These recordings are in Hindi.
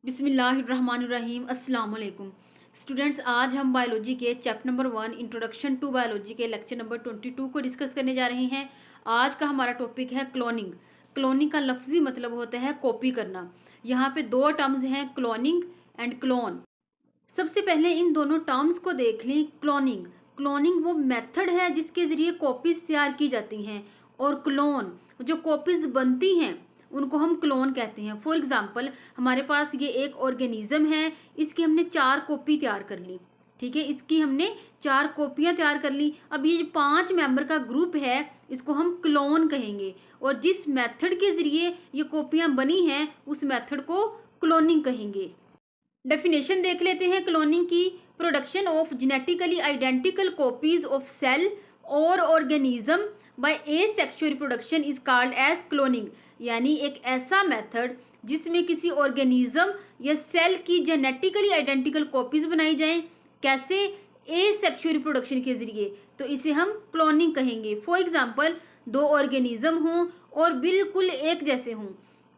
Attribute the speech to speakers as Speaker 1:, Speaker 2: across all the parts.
Speaker 1: बिस्मिल्लाहिर्रहमानिर्रहीम अस्सलाम वालेकुम स्टूडेंट्स। आज हम बायोलॉजी के chapter number 1 introduction to biology के लेक्चर नंबर 22 को डिस्कस करने जा रहे हैं। आज का हमारा टॉपिक है क्लोनिंग। क्लोनिंग का लफ्जी मतलब होता है कॉपी करना। यहाँ पे दो टर्म्स हैं, क्लोनिंग एंड क्लोन। सबसे पहले इन दोनों टर्म्स को देख लें। क्लोनिंग क्लोनिंग वो मेथड है जिसके ज़रिए कॉपीज़ तैयार की जाती हैं, और क्लोन जो कॉपीज़ बनती हैं उनको हम क्लोन कहते हैं। फॉर एग्ज़ाम्पल, हमारे पास ये एक ऑर्गेनिज्म है, इसकी हमने 4 कॉपी तैयार कर ली। ठीक है, इसकी हमने 4 कॉपियाँ तैयार कर ली। अब ये 5 मेंबर का ग्रुप है, इसको हम क्लोन कहेंगे, और जिस मेथड के ज़रिए ये कॉपियाँ बनी हैं उस मेथड को क्लोनिंग कहेंगे। डेफिनेशन देख लेते हैं क्लोनिंग की। Production of genetically identical copies of cell और organism by asexual reproduction is called as cloning. यानी एक ऐसा मेथड जिसमें किसी ऑर्गेनिज्म या सेल की जेनेटिकली आइडेंटिकल कॉपीज बनाई जाएं। कैसे? एसेक्सुअल रिप्रोडक्शन के जरिए, तो इसे हम क्लोनिंग कहेंगे। फॉर एग्जाम्पल, 2 ऑर्गेनिज्म हों और बिल्कुल एक जैसे हों,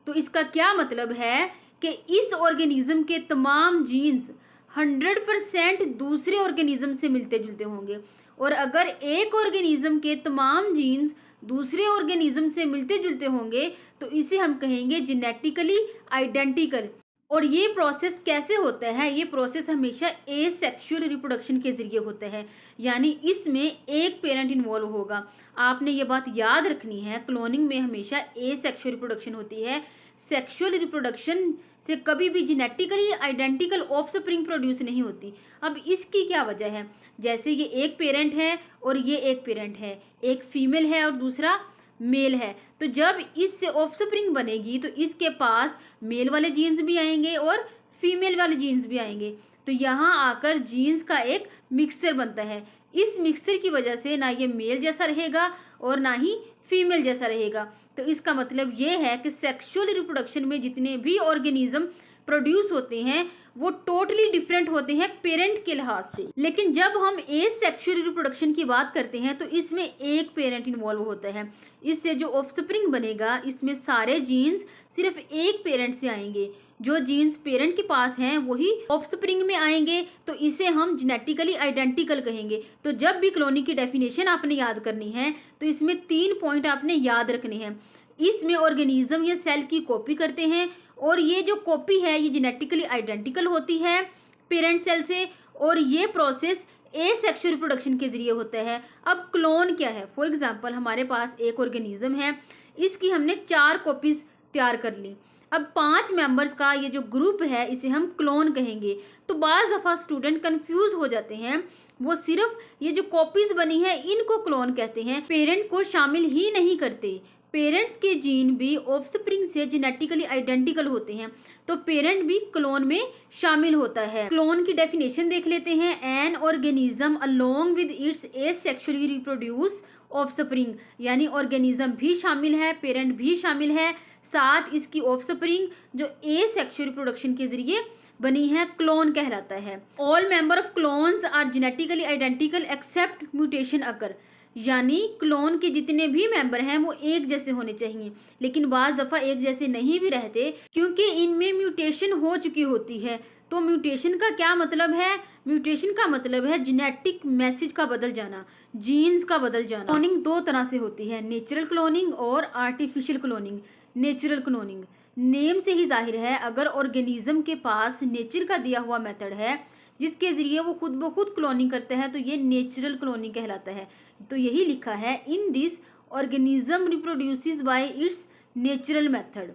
Speaker 1: तो इसका क्या मतलब है कि इस ऑर्गेनिज्म के तमाम जीन्स 100% दूसरे ऑर्गेनिज्म से मिलते जुलते होंगे, और अगर एक ऑर्गेनिज्म के तमाम जीन्स दूसरे ऑर्गेनिज्म से मिलते जुलते होंगे तो इसे हम कहेंगे जेनेटिकली आइडेंटिकल। और ये प्रोसेस कैसे होता है? ये प्रोसेस हमेशा एसेक्सुअल रिप्रोडक्शन के जरिए होता है, यानी इसमें एक पेरेंट इन्वॉल्व होगा। आपने ये बात याद रखनी है, क्लोनिंग में हमेशा एसेक्सुअल रिप्रोडक्शन होती है। सेक्सुअल रिप्रोडक्शन से कभी भी जेनेटिकली आइडेंटिकल ऑफस्प्रिंग प्रोड्यूस नहीं होती। अब इसकी क्या वजह है? जैसे ये एक पेरेंट है और ये एक पेरेंट है, एक फीमेल है और दूसरा मेल है, तो जब इससे ऑफस्प्रिंग बनेगी तो इसके पास मेल वाले जीन्स भी आएंगे और फीमेल वाले जीन्स भी आएंगे, तो यहाँ आकर जीन्स का एक मिक्सचर बनता है। इस मिक्सचर की वजह से ना ये मेल जैसा रहेगा और ना ही फीमेल जैसा रहेगा। तो इसका मतलब ये है कि सेक्सुअल रिप्रोडक्शन में जितने भी ऑर्गेनिज्म प्रोड्यूस होते हैं वो टोटली डिफरेंट होते हैं पेरेंट के लिहाज से। लेकिन जब हम एसेक्सुअल रिप्रोडक्शन की बात करते हैं तो इसमें एक पेरेंट इन्वॉल्व होता है। इससे जो ऑफस्प्रिंग बनेगा इसमें सारे जीन्स सिर्फ एक पेरेंट से आएंगे। जो जीन्स पेरेंट के पास हैं वही ऑफस्प्रिंग में आएंगे, तो इसे हम जेनेटिकली आइडेंटिकल कहेंगे। तो जब भी क्लोनिंग की डेफिनेशन आपने याद करनी है तो इसमें 3 पॉइंट आपने याद रखने हैं। इसमें ऑर्गेनिज्म या सेल की कॉपी करते हैं, और ये जो कॉपी है ये जेनेटिकली आइडेंटिकल होती है पेरेंट सेल से, और ये प्रोसेस एसेक्सुअल रिप्रोडक्शन के जरिए होता है। अब क्लोन क्या है? फॉर एग्जांपल, हमारे पास एक ऑर्गेनिज्म है, इसकी हमने 4 कॉपीज तैयार कर ली। अब 5 मेंबर्स का ये जो ग्रुप है इसे हम क्लोन कहेंगे। तो बाज़ दफ़ा स्टूडेंट कंफ्यूज हो जाते हैं, वो सिर्फ ये जो कॉपीज बनी है इनको क्लोन कहते हैं, पेरेंट को शामिल ही नहीं करते। पेरेंट्स के जीन भी ऑफस्प्रिंग से जेनेटिकली आइडेंटिकल होते हैं, तो पेरेंट भी क्लोन में शामिल होता है। क्लोन की डेफिनेशन देख लेते हैं। An organism along with its asexually reproduce offspring, यानी ऑर्गेनिज्म भी शामिल है, पेरेंट भी शामिल है, साथ इसकी ऑफस्प्रिंग जो एसेक्सुअल रिप्रोडक्शन के जरिए बनी है, क्लोन कहलाता है। All member of clones are genetically identical except mutation occur, यानी क्लोन के जितने भी मेंबर हैं वो एक जैसे होने चाहिए, लेकिन बाज़ दफ़ा एक जैसे नहीं भी रहते क्योंकि इनमें म्यूटेशन हो चुकी होती है। तो म्यूटेशन का क्या मतलब है? म्यूटेशन का मतलब है जेनेटिक मैसेज का बदल जाना, जीन्स का बदल जाना। क्लोनिंग 2 तरह से होती है, नेचुरल क्लोनिंग और artificial cloning. Natural cloning name से ही जाहिर है, अगर ऑर्गेनिज्म के पास नेचर का दिया हुआ मेथड है जिसके ज़रिए वो खुद ब खुद क्लोनिंग करते हैं तो ये नेचुरल क्लोनिंग कहलाता है। तो यही लिखा है, in this organism reproduces by its natural method.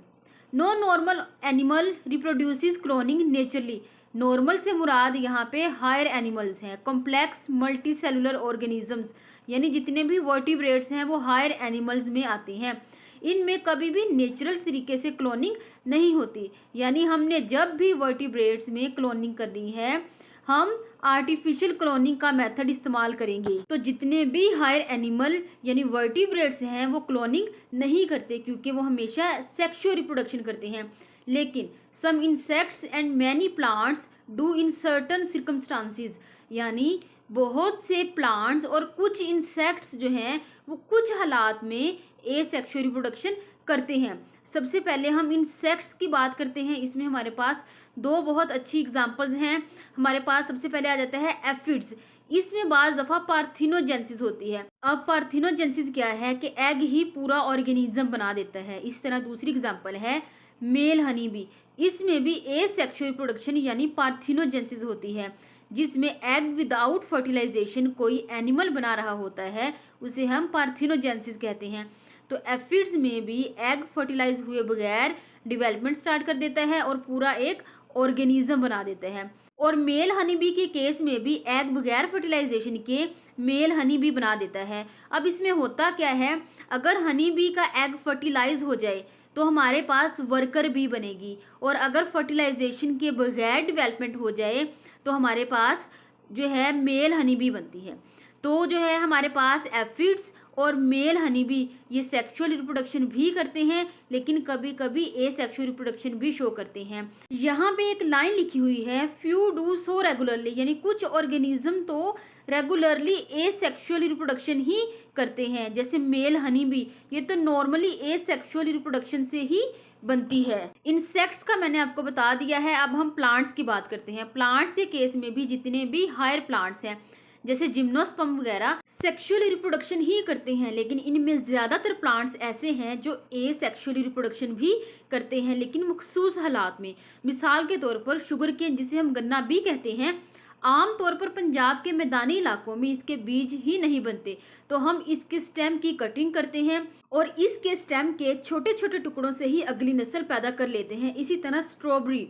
Speaker 1: No normal animal reproduces cloning naturally. Normal से मुराद यहाँ पे हायर एनिमल्स हैं, कॉम्प्लेक्स मल्टी सेलुलर ऑर्गेनिजम्स, यानी जितने भी वर्टिब्रेट्स हैं वो हायर एनिमल्स में आते हैं। इनमें कभी भी नेचुरल तरीके से क्लोनिंग नहीं होती, यानी हमने जब भी वर्टिब्रेट्स में क्लोनिंग करनी है हम आर्टिफिशियल क्लोनिंग का मेथड इस्तेमाल करेंगे। तो जितने भी हायर एनिमल यानी वर्टिब्रेट्स हैं वो क्लोनिंग नहीं करते क्योंकि वो हमेशा सेक्सुअल रिप्रोडक्शन करते हैं। लेकिन some insects and many plants do in certain circumstances, यानी बहुत से प्लांट्स और कुछ इंसेक्ट्स जो हैं वो कुछ हालात में एसेक्सुअल रिप्रोडक्शन करते हैं। सबसे पहले हम इंसेक्ट्स की बात करते हैं। इसमें हमारे पास दो बहुत अच्छी एग्जांपल्स हैं। हमारे पास सबसे पहले आ जाता है एफिड्स। इसमें बाज दफ़ा पार्थिनोजेंसिस होती है। अब पार्थिनोजेंसिस क्या है कि एग ही पूरा ऑर्गेनिज्म बना देता है। इस तरह दूसरी एग्जांपल है मेल हनी बी। इसमें भी एसेक्सुअल रिप्रोडक्शन यानी पार्थिनोजेंसिस होती है, जिसमें एग विदाउट फर्टिलाइजेशन कोई एनिमल बना रहा होता है, उसे हम पार्थिनोजेंसिस कहते हैं। तो एफिड्स में भी एग फर्टिलाइज हुए बगैर डेवलपमेंट स्टार्ट कर देता है और पूरा एक ऑर्गेनिज्म बना देता है। और मेल हनी बी के केस में भी एग बगैर फर्टिलाइजेशन के मेल हनी बी बना देता है। अब इसमें होता क्या है, अगर हनी बी का एग फर्टिलाइज हो जाए तो हमारे पास वर्कर भी बनेगी, और अगर फर्टिलाइजेशन के बगैर डेवलपमेंट हो जाए तो हमारे पास जो है मेल हनी बी बनती है। तो जो है हमारे पास एफिड्स और मेल हनी बी ये सेक्सुअल रिप्रोडक्शन भी करते हैं, लेकिन कभी कभी एसेक्सुअल रिप्रोडक्शन भी शो करते हैं। यहाँ पे एक लाइन लिखी हुई है, फ्यू डू सो रेगुलरली, यानी कुछ ऑर्गेनिज्म तो रेगुलरली एसेक्सुअल रिप्रोडक्शन ही करते हैं, जैसे मेल हनी बी ये तो नॉर्मली एसेक्सुअल रिप्रोडक्शन से ही बनती है। इंसेक्ट्स का मैंने आपको बता दिया है। अब हम प्लांट्स की बात करते हैं। प्लांट्स के केस में भी जितने भी हायर प्लांट्स हैं जैसे जिम्नोस्पर्म वगैरह सेक्सुअल रिप्रोडक्शन ही करते हैं, लेकिन इनमें ज़्यादातर प्लांट्स ऐसे हैं जो एसेक्सुअल रिप्रोडक्शन भी करते हैं, लेकिन मखसूस हालात में। मिसाल के तौर पर शुगर केन, जिसे हम गन्ना भी कहते हैं, आमतौर पर पंजाब के मैदानी इलाकों में इसके बीज ही नहीं बनते, तो हम इसके स्टेम की कटिंग करते हैं और इसके स्टेम के छोटे छोटे टुकड़ों से ही अगली नस्ल पैदा कर लेते हैं। इसी तरह स्ट्रॉबेरी,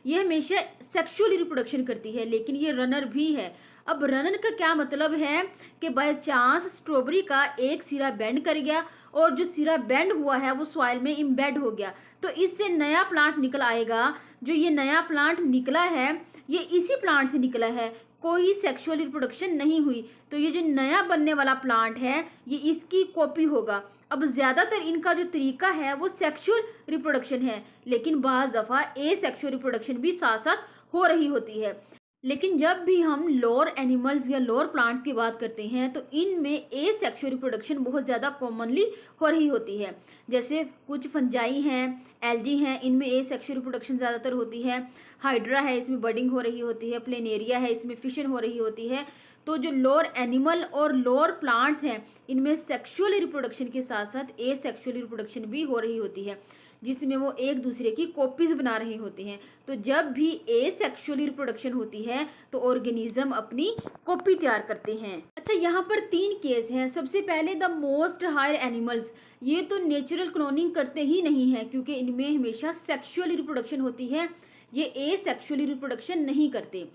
Speaker 1: ये हमेशा सेक्सुअल रिप्रोडक्शन करती है, लेकिन ये रनर भी है। अब रनर का क्या मतलब है कि बाय चांस स्ट्रॉबेरी का एक सिरा बेंड कर गया और जो सिरा बेंड हुआ है वो सॉइल में इम्बेड हो गया, तो इससे नया प्लांट निकल आएगा। जो ये नया प्लांट निकला है ये इसी प्लांट से निकला है, कोई सेक्सुअल रिप्रोडक्शन नहीं हुई, तो ये जो नया बनने वाला प्लांट है ये इसकी कॉपी होगा। अब ज़्यादातर इनका जो तरीका है वो सेक्सुअल रिप्रोडक्शन है, लेकिन बाज़ दफ़ा एसेक्सुअल रिप्रोडक्शन भी साथ साथ हो रही होती है। लेकिन जब भी हम लोअर एनिमल्स या लोअर प्लांट्स की बात करते हैं तो इनमें एसेक्सुअल रिप्रोडक्शन बहुत ज़्यादा कॉमनली हो रही होती है। जैसे कुछ फंजाई हैं, एल्गी हैं, इनमें एसेक्सुअल रिप्रोडक्शन ज़्यादातर होती है। हाइड्रा है, इसमें बडिंग हो रही होती है। प्लेनेरिया है, इसमें फिशन हो रही होती है। तो जो लोअर एनिमल और लोअर प्लांट्स हैं इनमें सेक्सुअल रिप्रोडक्शन के साथ साथ एसेक्सुअल रिप्रोडक्शन भी हो रही होती है, जिसमें वो एक दूसरे की कॉपीज बना रही होती हैं। तो जब भी एसेक्सुअल रिप्रोडक्शन होती है तो ऑर्गेनिज्म अपनी कॉपी तैयार करते हैं। अच्छा, यहाँ पर 3 केस हैं। सबसे पहले द मोस्ट हायर एनिमल्स, ये तो नेचुरल क्लोनिंग करते ही नहीं है क्योंकि इनमें हमेशा सेक्सुअल रिप्रोडक्शन होती है, ये एसेक्सुअल रिप्रोडक्शन नहीं करते।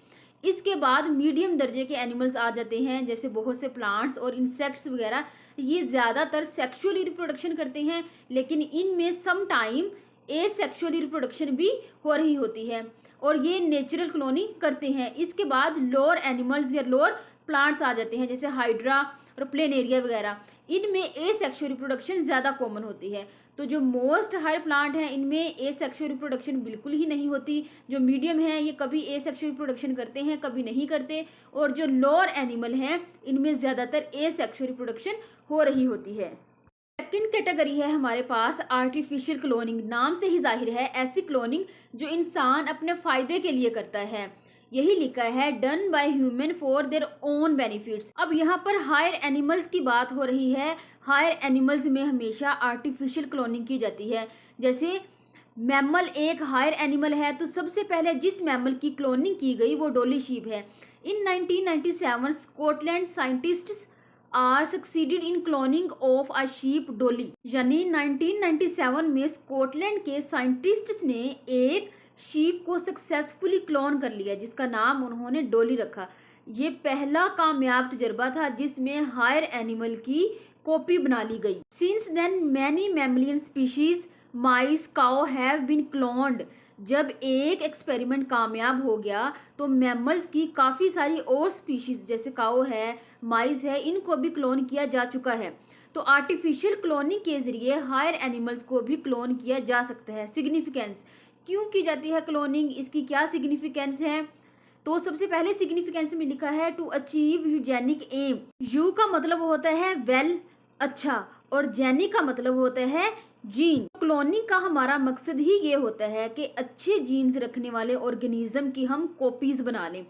Speaker 1: इसके बाद मीडियम दर्जे के एनिमल्स आ जाते हैं, जैसे बहुत से प्लांट्स और इंसेक्ट्स वगैरह, ये ज़्यादातर सेक्सुअली रिप्रोडक्शन करते हैं, लेकिन इनमें सम टाइम एसेक्सुअली रिप्रोडक्शन भी हो रही होती है और ये नेचुरल क्लोनिंग करते हैं। इसके बाद लोअर एनिमल्स या लोअर प्लांट्स आ जाते हैं, जैसे हाइड्रा और प्लेनेरिया वगैरह, इनमें एसेक्सुअल रिप्रोडक्शन ज़्यादा कॉमन होती है। तो जो मोस्ट हायर प्लांट हैं इनमें एसेक्सुअल रिप्रोडक्शन बिल्कुल ही नहीं होती। जो मीडियम है ये कभी एसेक्सुअल रिप्रोडक्शन करते हैं, कभी नहीं करते, और जो लोअर एनिमल हैं इनमें ज़्यादातर एसेक्सुअल रिप्रोडक्शन हो रही होती है। सेकंड कैटेगरी है हमारे पास आर्टिफिशियल क्लोनिंग। नाम से ही जाहिर है ऐसी क्लोनिंग जो इंसान अपने फ़ायदे के लिए करता है। यही लिखा है done by human for their own benefits. अब यहाँ पर हायर एनिमल्स की बात हो रही है। हायर एनिमल्स में हमेशा आर्टिफिशियल क्लोनिंग की जाती है। जैसे मैमल एक हायर एनिमल है, तो सबसे पहले जिस मैमल की क्लोनिंग की गई वो डॉली शीप है। In 1997 Scotland scientists are succeeded in cloning of a sheep Dolly, यानी 1997 में स्कॉटलैंड के साइंटिस्ट्स ने एक शीप को सक्सेसफुली क्लोन कर लिया, जिसका नाम उन्होंने डॉली रखा। ये पहला कामयाब तजर्बा था जिसमें हायर एनिमल की कॉपी बना ली गई। Since then many mammalian species mice cow have been cloned. जब एक एक्सपेरिमेंट कामयाब हो गया तो मैमल्स की काफ़ी सारी और स्पीशीज जैसे काउ है, माइस है, इनको भी क्लोन किया जा चुका है। तो आर्टिफिशियल क्लोनिंग के ज़रिए हायर एनिमल्स को भी क्लोन किया जा सकता है। सिग्निफिकेंस, क्यों की जाती है क्लोनिंग, इसकी क्या सिग्निफिकेंस है? तो सबसे पहले सिग्निफिकेंस में लिखा है to achieve eugenic aim. U का मतलब होता है वेल, अच्छा, और जेनिक का मतलब होता है जीन। क्लोनिंग का हमारा मकसद ही ये होता है कि अच्छे जीन्स रखने वाले ऑर्गेनिज्म की हम कॉपीज बना लें।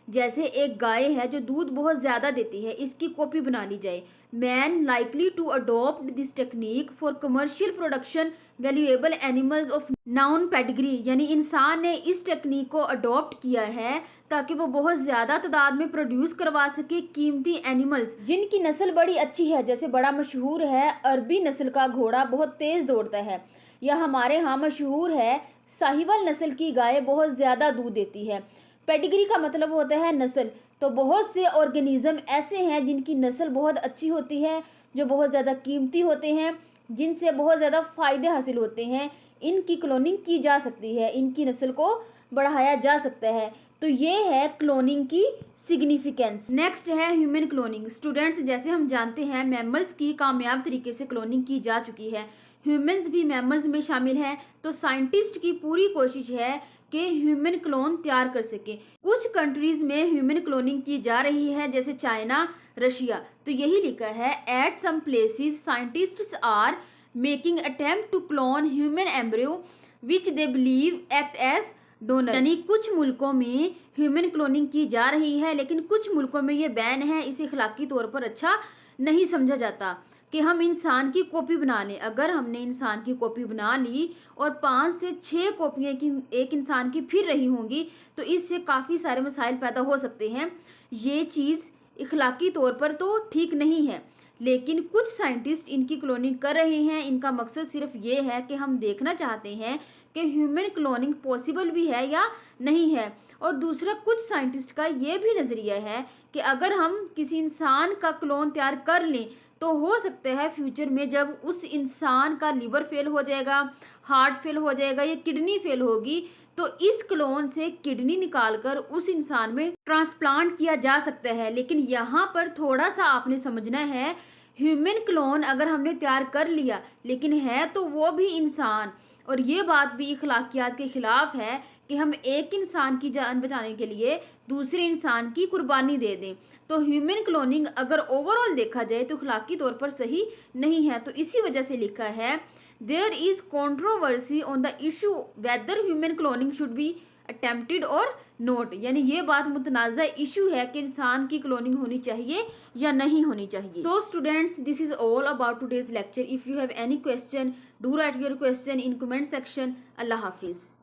Speaker 1: जैसे एक गाय है जो दूध बहुत ज़्यादा देती है, इसकी कॉपी बना ली जाए। Man likely to adopt this technique for commercial production valuable animals of known pedigree, यानी इंसान ने इस टेक्निक को अडॉप्ट किया है ताकि वो बहुत ज़्यादा तादाद में प्रोड्यूस करवा सके कीमती एनिमल्स जिनकी नस्ल बड़ी अच्छी है। जैसे बड़ा मशहूर है अरबी नस्ल का घोड़ा, बहुत तेज़ दौड़ता है। या हमारे यहाँ मशहूर है साहिवाल नस्ल की गाय बहुत ज़्यादा दूध देती है। पेडिग्री का मतलब होता है नस्ल। तो बहुत से ऑर्गेनिज्म ऐसे हैं जिनकी नस्ल बहुत अच्छी होती है, जो बहुत ज़्यादा कीमती होते हैं, जिनसे बहुत ज़्यादा फ़ायदे हासिल होते हैं। इनकी क्लोनिंग की जा सकती है, इनकी नस्ल को बढ़ाया जा सकता है। तो ये है क्लोनिंग की सिग्निफिकेंस। नेक्स्ट है ह्यूमन क्लोनिंग। स्टूडेंट्स, जैसे हम जानते हैं मैमल्स की कामयाब तरीके से क्लोनिंग की जा चुकी है, ह्यूमन्स भी मैमल्स में शामिल हैं। तो साइंटिस्ट की पूरी कोशिश है कि ह्यूमन क्लोन तैयार कर सके। कुछ कंट्रीज में ह्यूमन क्लोनिंग की जा रही है, जैसे चाइना, रशिया। तो यही लिखा है at some places scientists are making attempt to clone human embryo which they believe act as donor. यानी कुछ मुल्कों में ह्यूमन क्लोनिंग की जा रही है, लेकिन कुछ मुल्कों में ये बैन है। इसे अखलाकी तौर पर अच्छा नहीं समझा जाता कि हम इंसान की कॉपी बना लें। अगर हमने इंसान की कॉपी बना ली और 5 से 6 कॉपियाँ एक इंसान की फिर रही होंगी, तो इससे काफ़ी सारे मसाइल पैदा हो सकते हैं। ये चीज़ इखलाकी तौर पर तो ठीक नहीं है, लेकिन कुछ साइंटिस्ट इनकी क्लोनिंग कर रहे हैं। इनका मकसद सिर्फ ये है कि हम देखना चाहते हैं कि ह्यूमन क्लोनिंग पॉसिबल भी है या नहीं है। और दूसरा, कुछ साइंटिस्ट का ये भी नज़रिया है कि अगर हम किसी इंसान का क्लोन तैयार कर लें तो हो सकता है फ्यूचर में जब उस इंसान का लीवर फेल हो जाएगा, हार्ट फेल हो जाएगा या किडनी फेल होगी, तो इस क्लोन से किडनी निकालकर उस इंसान में ट्रांसप्लांट किया जा सकता है। लेकिन यहाँ पर थोड़ा सा आपने समझना है, ह्यूमन क्लोन अगर हमने तैयार कर लिया, लेकिन है तो वो भी इंसान, और ये बात भी इखलाकियात के खिलाफ है कि हम एक इंसान की जान बचाने के लिए दूसरे इंसान की कुर्बानी दे दें। तो ह्यूमन क्लोनिंग अगर ओवरऑल देखा जाए तो अखलाकी तौर पर सही नहीं है। तो इसी वजह से लिखा है there is controversy on the issue whether human cloning should be attempted और नोट। यानी ये बात मुतनाज़ा इशू है कि इंसान की क्लोनिंग होनी चाहिए या नहीं होनी चाहिए। तो students, this is all about today's lecture. If you have any question, do write your question in comment section. अल्लाह हाफिज़।